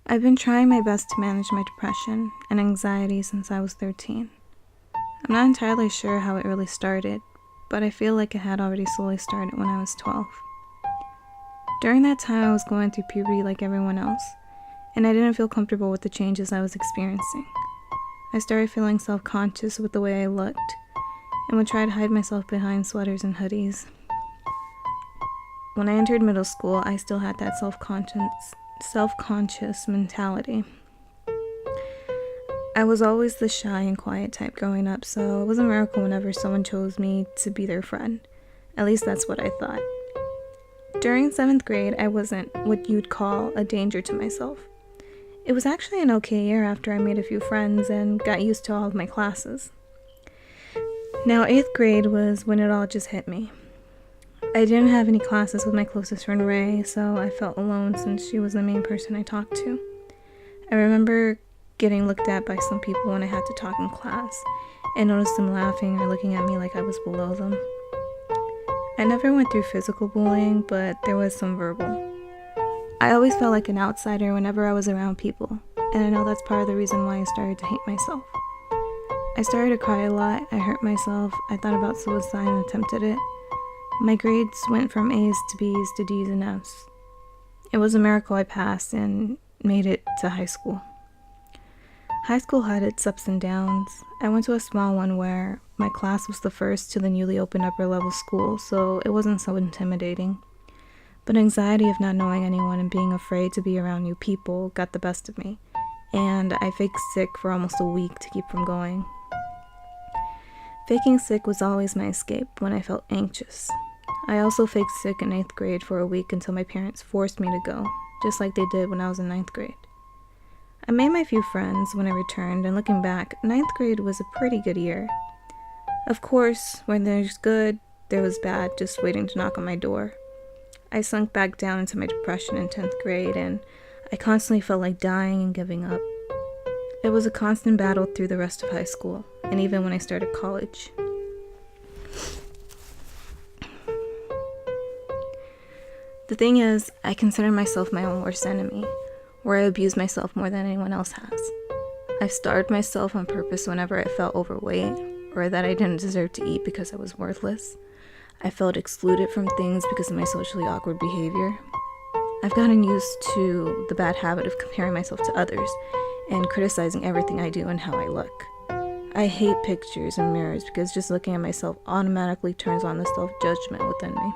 I've been trying my best to manage my depression and anxiety since I was 13. I'm not entirely sure how it really started, but I feel like it had already slowly started when I was 12. During that time, I was going through puberty like everyone else, and I didn't feel comfortable with the changes I was experiencing. I started feeling self-conscious with the way I looked, and would try to hide myself behind sweaters and hoodies. When I entered middle school, I still had that self-conscious mentality. I was always the shy and quiet type growing up, so it was a miracle whenever someone chose me to be their friend. At least that's what I thought. During 7th grade, I wasn't what you'd call a danger to myself. It was actually an okay year after I made a few friends and got used to all of my classes. Now, 8th grade was when it all just hit me. I didn't have any classes with my closest friend Ray, so I felt alone since she was the main person I talked to. I remember getting looked at by some people when I had to talk in class, and noticed them laughing or looking at me like I was below them. I never went through physical bullying, but there was some verbal. I always felt like an outsider whenever I was around people, and I know that's part of the reason why I started to hate myself. I started to cry a lot, I hurt myself, I thought about suicide and attempted it. My grades went from A's to B's to D's and F's. It was a miracle I passed and made it to high school. High school had its ups and downs. I went to a small one where my class was the first to the newly opened upper level school, so it wasn't so intimidating. But anxiety of not knowing anyone and being afraid to be around new people got the best of me, and I faked sick for almost a week to keep from going. Faking sick was always my escape when I felt anxious. I also faked sick in 8th grade for a week until my parents forced me to go, just like they did when I was in 9th grade. I made my few friends when I returned, and looking back, 9th grade was a pretty good year. Of course, when there's good, there was bad just waiting to knock on my door. I sunk back down into my depression in 10th grade, and I constantly felt like dying and giving up. It was a constant battle through the rest of high school, and even when I started college. The thing is, I consider myself my own worst enemy, where I abuse myself more than anyone else has. I've starved myself on purpose whenever I felt overweight, or that I didn't deserve to eat because I was worthless. I felt excluded from things because of my socially awkward behavior. I've gotten used to the bad habit of comparing myself to others and criticizing everything I do and how I look. I hate pictures and mirrors because just looking at myself automatically turns on the self-judgment within me.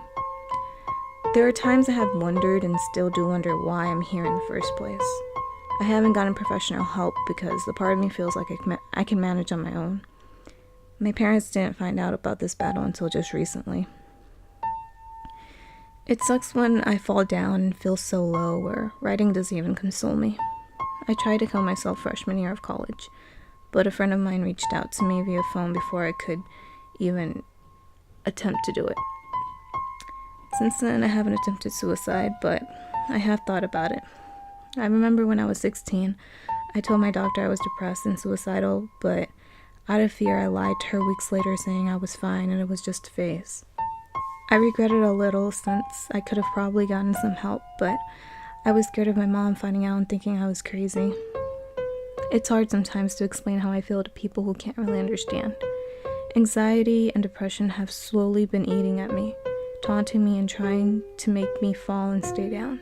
There are times I have wondered and still do wonder why I'm here in the first place. I haven't gotten professional help because the part of me feels like I can manage on my own. My parents didn't find out about this battle until just recently. It sucks when I fall down and feel so low where writing doesn't even console me. I tried to kill myself freshman year of college, but a friend of mine reached out to me via phone before I could even attempt to do it. Since then, I haven't attempted suicide, but I have thought about it. I remember when I was 16, I told my doctor I was depressed and suicidal, but out of fear, I lied to her weeks later saying I was fine and it was just a phase. I regret it a little since I could have probably gotten some help, but I was scared of my mom finding out and thinking I was crazy. It's hard sometimes to explain how I feel to people who can't really understand. Anxiety and depression have slowly been eating at me, taunting me and trying to make me fall and stay down.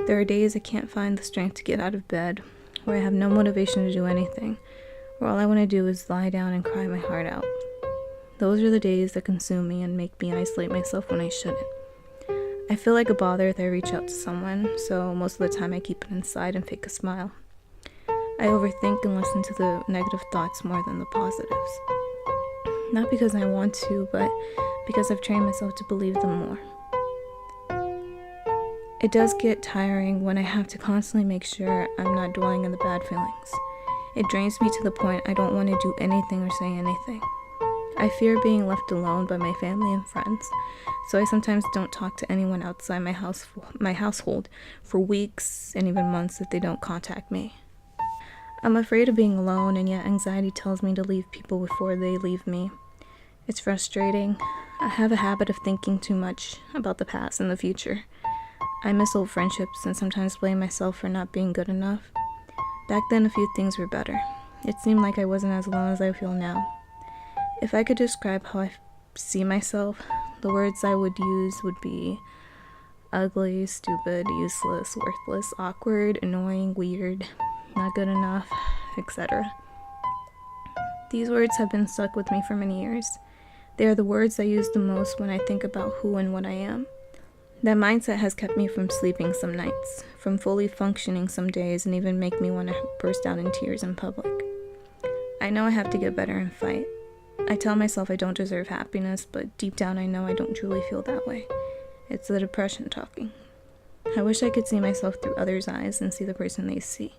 There are days I can't find the strength to get out of bed, where I have no motivation to do anything, where all I want to do is lie down and cry my heart out. Those are the days that consume me and make me isolate myself when I shouldn't. I feel like a bother if I reach out to someone, so most of the time I keep it inside and fake a smile. I overthink and listen to the negative thoughts more than the positives. Not because I want to, but because I've trained myself to believe them more. It does get tiring when I have to constantly make sure I'm not dwelling in the bad feelings. It drains me to the point I don't want to do anything or say anything. I fear being left alone by my family and friends, so I sometimes don't talk to anyone outside my household for weeks and even months if they don't contact me. I'm afraid of being alone, and yet anxiety tells me to leave people before they leave me. It's frustrating. I have a habit of thinking too much about the past and the future. I miss old friendships and sometimes blame myself for not being good enough. Back then, a few things were better. It seemed like I wasn't as alone as I feel now. If I could describe how I see myself, the words I would use would be ugly, stupid, useless, worthless, awkward, annoying, weird, not good enough, etc. These words have been stuck with me for many years. They are the words I use the most when I think about who and what I am. That mindset has kept me from sleeping some nights, from fully functioning some days, and even make me want to burst out in tears in public. I know I have to get better and fight. I tell myself I don't deserve happiness, but deep down I know I don't truly feel that way. It's the depression talking. I wish I could see myself through others' eyes and see the person they see.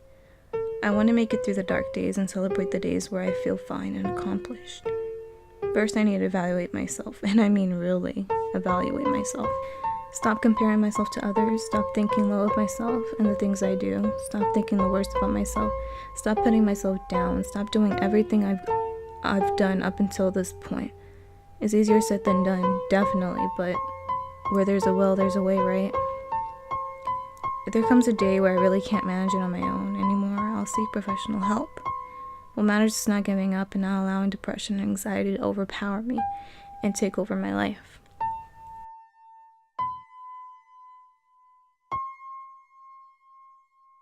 I want to make it through the dark days and celebrate the days where I feel fine and accomplished. First, I need to evaluate myself, and I mean really evaluate myself. Stop comparing myself to others, stop thinking low of myself and the things I do, stop thinking the worst about myself, stop putting myself down, stop doing everything I've done up until this point. It's easier said than done, definitely, but where there's a will, there's a way, right? If there comes a day where I really can't manage it on my own anymore, I'll seek professional help. What matters is not giving up and not allowing depression and anxiety to overpower me and take over my life.